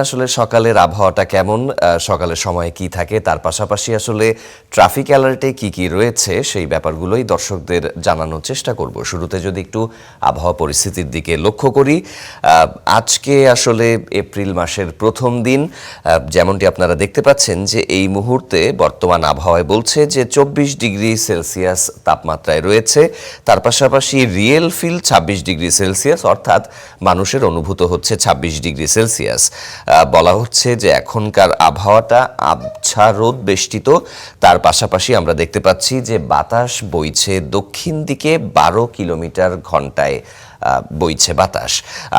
আসলে সকালের আবহাওয়াটা কেমন, সকালের সময় কি থাকে, তার পাশাপাশি আসলে ট্রাফিক অ্যালার্টে কি কি রয়েছে সেই ব্যাপারগুলোই দর্শকদের জানানোর চেষ্টা করব। শুরুতে যদি একটু আবহাওয়া পরিস্থিতির দিকে লক্ষ্য করি, আজকে আসলে এপ্রিল মাসের প্রথম দিন। যেমনটি আপনারা দেখতে পাচ্ছেন যে এই মুহূর্তে বর্তমান আবহাওয়ায় বলছে যে 24 ডিগ্রি সেলসিয়াস তাপমাত্রায় রয়েছে। তার পাশাপাশি রিয়েল ফিল 26 ডিগ্রি সেলসিয়াস, অর্থাৎ মানুষের অনুভূত হচ্ছে 26 ডিগ্রি সেলসিয়াস। বলা হচ্ছে যে এখনকার আবহাওয়াটা আবছা রোদ বেষ্টিত। তার পাশাপাশি আমরা দেখতে পাচ্ছি যে বাতাস বইছে দক্ষিণ দিকে 12 কিলোমিটার ঘন্টায় বইছে বাতাস।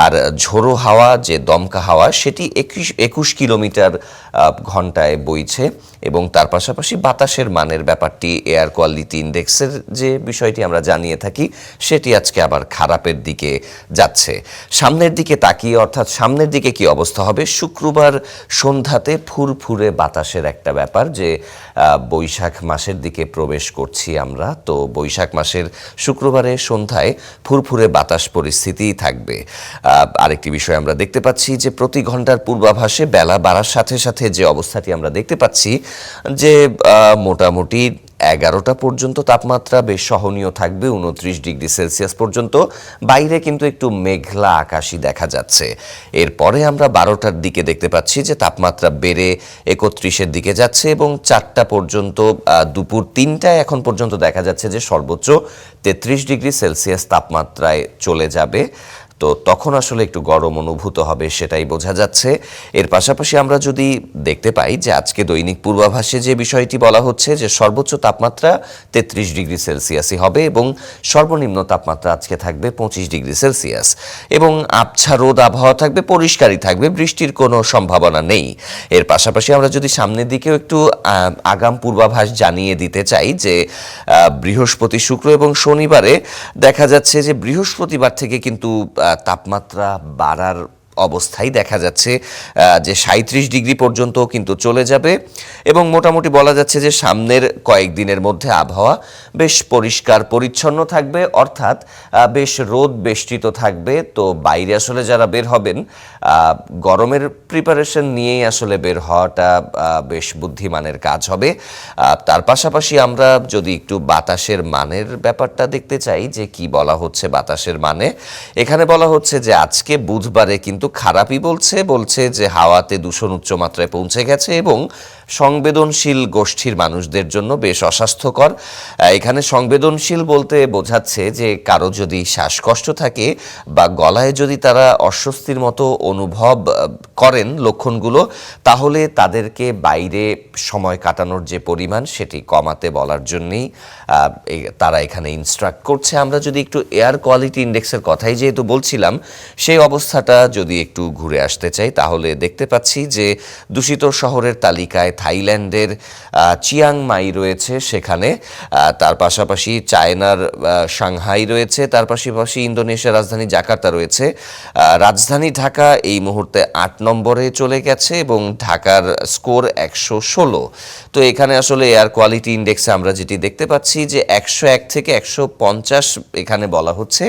আর ঝোড়ো হাওয়া, যে দমকা হাওয়া, সেটি 21 কিলোমিটার ঘন্টায় বইছে। এবং তার পাশাপাশি বাতাসের মানের ব্যাপারটি, এয়ার কোয়ালিটি ইন্ডেক্সের যে বিষয়টি আমরা জানিয়ে থাকি, সেটি আজকে আবার খারাপের দিকে যাচ্ছে। সামনের দিকে তাকিয়ে, অর্থাৎ সামনের দিকে কি অবস্থা হবে, শুক্রবার সন্ধ্যাতে ফুরফুরে বাতাসের একটা ব্যাপার, যে বৈশাখ মাসের দিকে প্রবেশ করছি আমরা, তো বৈশাখ মাসের শুক্রবারে সন্ধ্যায় ফুরফুরে বাতাস পরিস্থিতি থাকবে। আরেকটি বিষয় আমরা দেখতে পাচ্ছি যে প্রতি ঘন্টার পূর্বাভাসে বেলা বাড়ার সাথে সাথে যে অবস্থাটি আমরা দেখতে পাচ্ছি যে মোটামুটি 11টা পর্যন্ত তাপমাত্রা বেশ সহনীয় থাকবে, 29 ডিগ্রি সেলসিয়াস পর্যন্ত। বাইরে কিন্তু একটু মেঘলা আকাশই দেখা যাচ্ছে। এরপরে আমরা 12টার দিকে দেখতে পাচ্ছি যে তাপমাত্রা বেড়ে 31-এর দিকে যাচ্ছে এবং 4টা পর্যন্ত, দুপুর 3টায় এখন পর্যন্ত দেখা যাচ্ছে যে সর্বোচ্চ 33 ডিগ্রি সেলসিয়াস তাপমাত্রায় চলে যাবে। তো তখন আসলে একটু গরম অনুভূত হবে, সেটাই বোঝা যাচ্ছে। এর পাশাপাশি আমরা যদি দেখতে পাই যে আজকে দৈনিক পূর্বাভাসে যে বিষয়টি বলা হচ্ছে যে সর্বোচ্চ তাপমাত্রা 33 ডিগ্রি সেলসিয়াসই হবে এবং সর্বনিম্ন তাপমাত্রা আজকে থাকবে 25 ডিগ্রি সেলসিয়াস। এবং আবছা রোদ আবহাওয়া থাকবে, পরিষ্কারই থাকবে, বৃষ্টির কোনো সম্ভাবনা নেই। এর পাশাপাশি আমরা যদি সামনের দিকেও একটু আগাম পূর্বাভাস জানিয়ে দিতে চাই যে বৃহস্পতি, শুক্র এবং শনিবারে দেখা যাচ্ছে যে বৃহস্পতিবার থেকে কিন্তু তাপমাত্রা বাড়ার অবস্থায় দেখা যাচ্ছে, যে 37 ডিগ্রি পর্যন্ত কিন্তু চলে যাবে। এবং মোটামুটি বলা যাচ্ছে যে সামনের কয়েকদিনের মধ্যে আবহাওয়া বেশ পরিষ্কার পরিচ্ছন্ন থাকবে, অর্থাৎ বেশ রোদ বেষ্টিত থাকবে। তো বাইরে আসলে যারা বের হবেন, গরমের প্রিপারেশন নিয়েই আসলে বের হওয়াটা বেশ বুদ্ধিমানের কাজ হবে। তার পাশাপাশি আমরা যদি একটু বাতাসের মানের ব্যাপারটা দেখতে চাই যে কি বলা হচ্ছে বাতাসের মানে, এখানে বলা হচ্ছে যে আজকে বুধবারে কিন্তু খারাপই বলছে যে হাওয়াতে দূষণ উচ্চমাত্রায় পৌঁছে গেছে এবং সংবেদনশীল গোষ্ঠীর মানুষদের জন্য বেশ অস্বাস্থ্যকর। এখানে সংবেদনশীল বলতে বোঝাচ্ছে যে কারো যদি শ্বাসকষ্ট থাকে বা গলায় যদি তারা অস্বস্তির মতো অনুভব করেন লক্ষণগুলো, তাহলে তাদেরকে বাইরে সময় কাটানোর যে পরিমাণ সেটি কমাতে বলার জন্যই তারা এখানে ইনস্ট্রাক্ট করছে। আমরা যদি একটু এয়ার কোয়ালিটি ইন্ডেক্সের কথাই যেহেতু বলছিলাম, সেই অবস্থাটা যদি একটু ঘুরে আসতে চাই, তাহলে দেখতে পাচ্ছি যে দূষিত শহরের তালিকায় থাইল্যান্ডের চিয়াংমাই রয়েছে সেখানে, তার পাশাপাশি চায়নার সাংহাই রয়েছে, তার পাশাপাশি ইন্দোনেশিয়ার রাজধানী জাকার্তা রয়েছে। রাজধানী ঢাকা এই মুহূর্তে 8 নম্বরে চলে গেছে এবং ঢাকার স্কোর 116। তো এখানে আসলে এয়ার কোয়ালিটি ইন্ডেক্সে আমরা যেটি দেখতে পাচ্ছি যে 101 থেকে 150 এখানে বলা হচ্ছে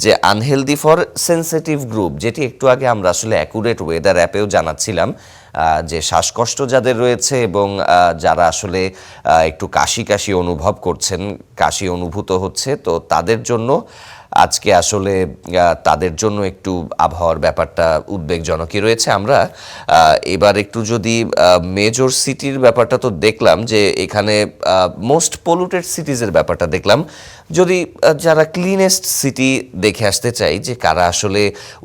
যে আনহেলদি ফর সেনসিটিভ গ্রুপ, যেটি একটু আগে আমরা আসলে অ্যাকুরেট ওয়েদার অ্যাপেও জানাচ্ছিলাম যে শ্বাসকষ্ট যাদের রয়েছে এবং যারা আসলে একটু কাশি অনুভব করছেন, কাশি অনুভূত হচ্ছে, তো তাদের জন্য আজকে আসলে তাদের জন্য একটু আবহাওয়ার ব্যাপারটা উদ্বেগজনকই রয়েছে। আমরা এবার একটু যদি মেজর সিটির ব্যাপারটা তো দেখলাম, যে এখানে মোস্ট পলিউটেড সিটিজের ব্যাপারটা দেখলাম। যদি যারা ক্লিনেস্ট সিটি দেখে আসতে চাই, যে কারা আসলে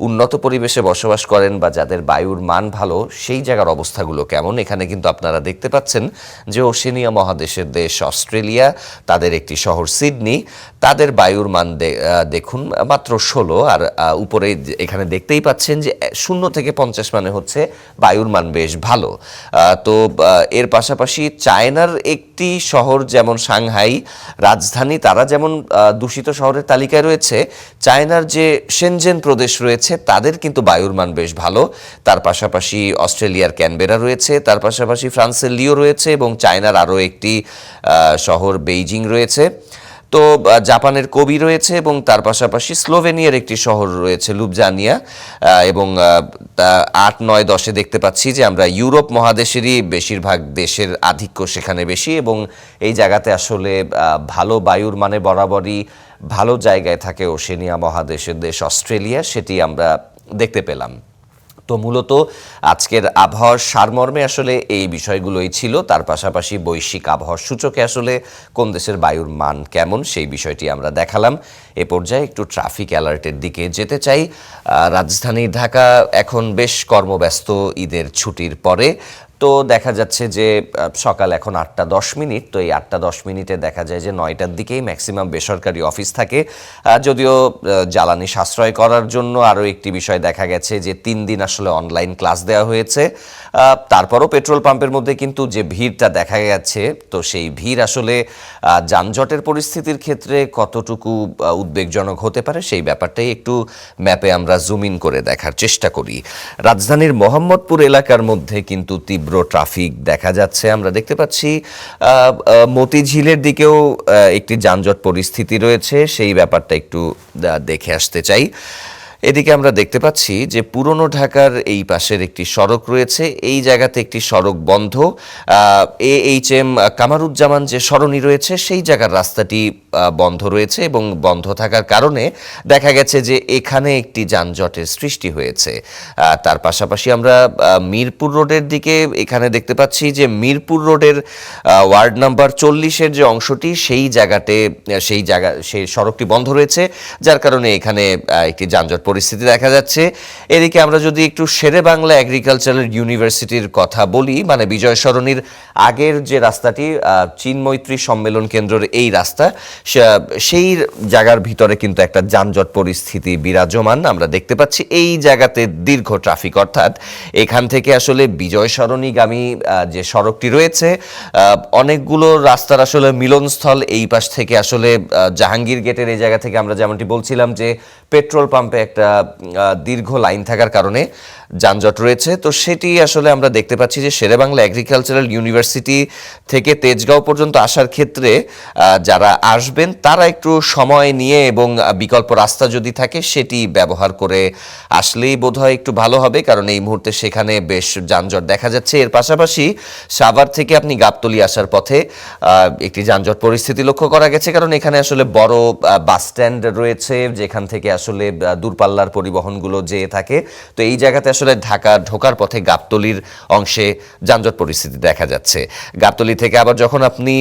উন্নত পরিবেশে বসবাস করেন বা যাদের বায়ুর মান ভালো, সেই জায়গার অবস্থাগুলো কেমন, এখানে কিন্তু আপনারা দেখতে পাচ্ছেন যে ওশেনিয়া মহাদেশের দেশ অস্ট্রেলিয়া, তাদের একটি শহর সিডনি, তাদের বায়ুর মান দেখুন মাত্র 16। আর উপরে এখানে দেখতেই পাচ্ছেন যে 0 থেকে 50 মানে হচ্ছে বায়ুর মান বেশ ভালো। তো এর পাশাপাশি চায়নার একটি শহর যেমন সাংহাই রাজধানী, তারা যেমন দূষিত শহরের তালিকায় রয়েছে, চায়নার যে শেনজেন প্রদেশ রয়েছে তাদের কিন্তু বায়ুর মান বেশ ভালো। তার পাশাপাশি অস্ট্রেলিয়ার ক্যানবেরা রয়েছে, তার পাশাপাশি ফ্রান্সের লিও রয়েছে এবং চায়নার আরও একটি শহর বেইজিং রয়েছে। তো জাপানের কোবি রয়েছে এবং তার পাশাপাশি স্লোভেনিয়ার একটি শহর রয়েছে লুবজানিয়া, এবং 8, 9, 10-এ দেখতে পাচ্ছি যে আমরা ইউরোপ মহাদেশেরই বেশিরভাগ দেশের আধিক্য সেখানে বেশি, এবং এই জায়গাতে আসলে ভালো বায়ুর মানে বরাবরই ভালো জায়গায় থাকে ওশেনিয়া মহাদেশের দেশ অস্ট্রেলিয়া, সেটি আমরা দেখতে পেলাম। তো মূলত আজকের আবহাওয়ার সারমর্মে আসলে এই বিষয়গুলোই ছিল। তার পাশাপাশি বৈশ্বিক আবহাওয়ার সূচকে আসলে কোন দেশের বায়ুর মান কেমন সেই বিষয়টি আমরা দেখালাম। এ পর্যায়ে একটু ট্রাফিক অ্যালার্টের দিকে যেতে চাই। রাজধানী ঢাকা এখন বেশ কর্মব্যস্ত ঈদের ছুটির পরে। তো দেখা যাচ্ছে যে সকাল এখন 8:10, তো এই 8:10 দেখা যায় যে 9টার দিকেই ম্যাক্সিমাম বেসরকারি অফিস থাকে। যদিও জ্বালানি সাশ্রয় করার জন্য আরও একটি বিষয় দেখা গেছে যে 3 দিন আসলে অনলাইন ক্লাস দেওয়া হয়েছে। তারপরও পেট্রোল পাম্পের মধ্যে কিন্তু যে ভিড়টা দেখা গেছে, তো সেই ভিড় আসলে যানজটের পরিস্থিতির ক্ষেত্রে কতটুকু উদ্বেগজনক হতে পারে সেই ব্যাপারটাই একটু ম্যাপে আমরা জুম ইন করে দেখার চেষ্টা করি। রাজধানীর মোহাম্মদপুর এলাকার মধ্যে কিন্তু তীব্র ট্রাফিক দেখা যাচ্ছে। আমরা দেখতে পাচ্ছি মতিঝিলের দিকেও একটি যানজট পরিস্থিতি রয়েছে, সেই ব্যাপারটা একটু দেখে আসতে চাই। এদিকে আমরা দেখতে পাচ্ছি যে পুরনো ঢাকার এই পাশের একটি সড়ক রয়েছে, এই জায়গাতে একটি সড়ক বন্ধ। AHM কামারুজ্জামান যে সরণি রয়েছে সেই জায়গার রাস্তাটি বন্ধ রয়েছে, এবং বন্ধ থাকার কারণে দেখা গেছে যে এখানে একটি যানজটের সৃষ্টি হয়েছে। তার পাশাপাশি আমরা মিরপুর রোডের দিকে এখানে দেখতে পাচ্ছি যে মিরপুর রোডের ওয়ার্ড নাম্বার 40-এর যে অংশটি সেই সড়কটি বন্ধ রয়েছে, যার কারণে এখানে একটি যানজট পরিস্থিতি দেখা যাচ্ছে। এদিকে আমরা যদি একটু শেরে বাংলা এগ্রিকালচারাল ইউনিভার্সিটির কথা বলি, মানে বিজয় সরণির আগের যে রাস্তাটি চীনমৈত্রী সম্মেলন কেন্দ্রের এই রাস্তা, সেই জায়গার ভিতরে কিন্তু একটা যানজট পরিস্থিতি বিরাজমান আমরা দেখতে পাচ্ছি। এই জায়গাতে দীর্ঘ ট্রাফিক, অর্থাৎ এখান থেকে আসলে বিজয় সরণিগামী যে সড়কটি রয়েছে, অনেকগুলো রাস্তার আসলে মিলনস্থল। এই পাশ থেকে আসলে জাহাঙ্গীর গেটের এই জায়গা থেকে আমরা যেমনটি বলছিলাম যে পেট্রোল পাম্পে একটা দীর্ঘ লাইন থাকার কারণে যানজট রয়েছে। তো সেটি আসলে আমরা দেখতে পাচ্ছি যে শেরেবাংলা এগ্রিকালচারাল ইউনিভার্সিটি থেকে তেজগাঁও পর্যন্ত আসার ক্ষেত্রে যারা আসবেন তারা একটু সময় নিয়ে এবং বিকল্প রাস্তা যদি থাকে সেটি ব্যবহার করে আসলেই বোধহয় একটু ভালো হবে, কারণ এই মুহূর্তে সেখানে বেশ যানজট দেখা যাচ্ছে। এর পাশাপাশি সাভার থেকে আপনি গাবতলী আসার পথে একটি যানজট পরিস্থিতি লক্ষ্য করা গেছে, কারণ এখানে আসলে বড় বাস স্ট্যান্ড রয়েছে যেখান থেকে আসলে দূরপাল্লার পরিবহনগুলো যেয়ে থাকে। তো এই জায়গাতে আসলে ঢাকা ঢোকার পথে গাবতলীর অংশে যানজট পরিস্থিতি দেখা যাচ্ছে। গাবতলী থেকে আবার যখন আপনি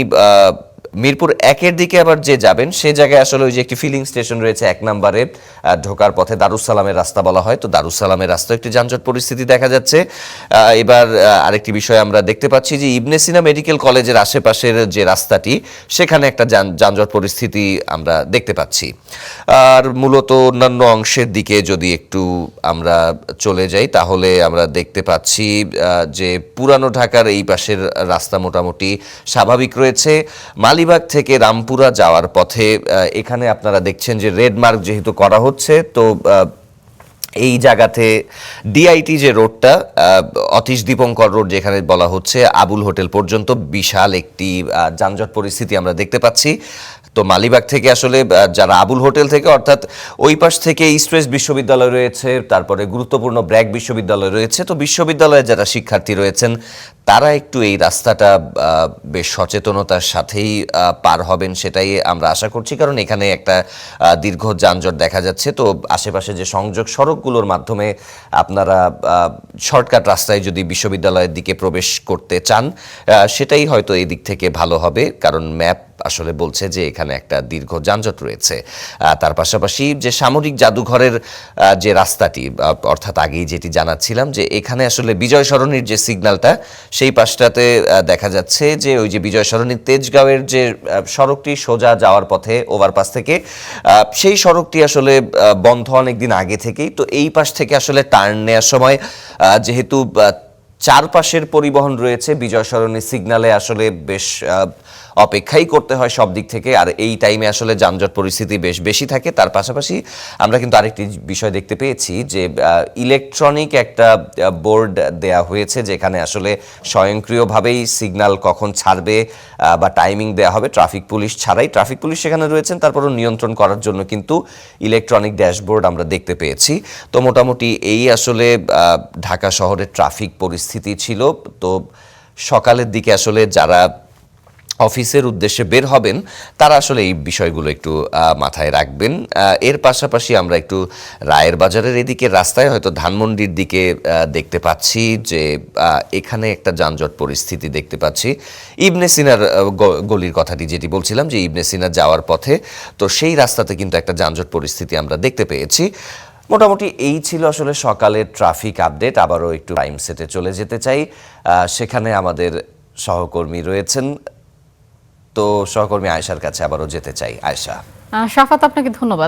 মিরপুর 1-এর দিকে আবার যে যাবেন সে জায়গায় আসলে ওই যে একটি ফিলিং স্টেশন রয়েছে 1 নম্বরে ঢোকার পথে, দারুসালামের রাস্তা বলা হয়, তো দারুসালামের রাস্তায় একটি যানজট পরিস্থিতি দেখা যাচ্ছে। এবার আরেকটি বিষয় আমরা দেখতে পাচ্ছি যে ইবনে সিনা মেডিকেল কলেজের আশেপাশের যে রাস্তাটি সেখানে একটা যানজট পরিস্থিতি আমরা দেখতে পাচ্ছি। আর মূলত অন্যান্য অংশের দিকে যদি একটু আমরা চলে যাই তাহলে আমরা দেখতে পাচ্ছি যে পুরানো ঢাকার এই পাশের রাস্তা মোটামুটি স্বাভাবিক রয়েছে। মালিবাগ থেকে রামপুরা যাওয়ার পথে এখানে আপনারা দেখছেন যে রেড মার্ক যেহেতু করা হচ্ছে, তো এই জায়গাতে ডিআইটি যে রোডটা অতীশ দীপঙ্কর রোড যেখানে বলা হচ্ছে আবুল হোটেল পর্যন্ত বিশাল একটি যানজট পরিস্থিতি আমরা দেখতে পাচ্ছি। তো মালিবাগ থেকে আসলে যারা আবুল হোটেল থেকে, অর্থাৎ ওই পাশ থেকে ইস্ট ওয়েস্ট বিশ্ববিদ্যালয় রয়েছে, তারপরে গুরুত্বপূর্ণ ব্র্যাক বিশ্ববিদ্যালয় রয়েছে, তো বিশ্ববিদ্যালয়ে যারা শিক্ষার্থী রয়েছেন তারা একটু এই রাস্তাটা বেশ সচেতনতার সাথেই পার হবেন সেটাই আমরা আশা করছি, কারণ এখানে একটা দীর্ঘ যানজট দেখা যাচ্ছে। তো আশেপাশে যে সংযোগ সড়কগুলোর মাধ্যমে আপনারা শর্টকাট রাস্তায় যদি বিশ্ববিদ্যালয়ের দিকে প্রবেশ করতে চান সেটাই হয়তো এই দিক থেকে ভালো হবে, কারণ ম্যাপ আসলে বলছে যে এখানে একটা দীর্ঘ যানজট রয়েছে। তার পাশাপাশি যে সামরিক জাদুঘরের যে রাস্তাটি, অর্থাৎ আগেই যেটি জানাচ্ছিলাম যে এখানে আসলে বিজয় সরণির যে সিগন্যালটা সেই পাশটাতে দেখা যাচ্ছে যে ওই যে বিজয় সরণির তেজগাঁওয়ের যে সড়কটি সোজা যাওয়ার পথে ওভারপাস থেকে, সেই সড়কটি আসলে বন্ধ অনেক দিন আগে থেকেই। তো এই পাশ থেকে আসলে টার্ন নেওয়ার সময় যেহেতু চারপাশের পরিবহন রয়েছে, বিজয় সরণী সিগন্যালে আসলে বেশ অপেক্ষাই করতে হয় সব দিক থেকে, আর এই টাইমে আসলে যানজট পরিস্থিতি বেশ বেশি থাকে। তার পাশাপাশি আমরা কিন্তু আরেকটি বিষয় দেখতে পেয়েছি যে ইলেকট্রনিক একটা বোর্ড দেয়া হয়েছে, যেখানে আসলে স্বয়ংক্রিয়ভাবেই সিগন্যাল কখন ছাড়বে বা টাইমিং দেয়া হবে, ট্রাফিক পুলিশ ছাড়াই। ট্রাফিক পুলিশ সেখানে রয়েছেন, তারপরও নিয়ন্ত্রণ করার জন্য কিন্তু ইলেকট্রনিক ড্যাশবোর্ড আমরা দেখতে পেয়েছি। তো মোটামুটি এই আসলে ঢাকা শহরের ট্রাফিক পরিস্থিতি ছিল। তো সকালের দিকে আসলে যারা অফিসের উদ্দেশ্যে বের হবেন তারা আসলে এই বিষয়গুলো একটু মাথায় রাখবেন। এর পাশাপাশি আমরা একটু রায়ের বাজারের এদিকে রাস্তায় হয়তো ধানমন্ডির দিকে দেখতে পাচ্ছি যে এখানে একটা যানজট পরিস্থিতি দেখতে পাচ্ছি। ইবনে সিনার গলির কথাটি যেটি বলছিলাম, যে ইবনে সিনার যাওয়ার পথে, তো সেই রাস্তাতে কিন্তু একটা যানজট পরিস্থিতি আমরা দেখতে পেয়েছি। মোটামুটি এই ছিল আসলে সকালের ট্রাফিক আপডেট। আবারও একটু টাইম সেটে চলে যেতে চাই, সেখানে আমাদের সহকর্মী রয়েছেন। তো সহকর্মী আয়েশার কাছে আবারও যেতে চাই। আয়েশা। শাফাত, আপনাকে ধন্যবাদ।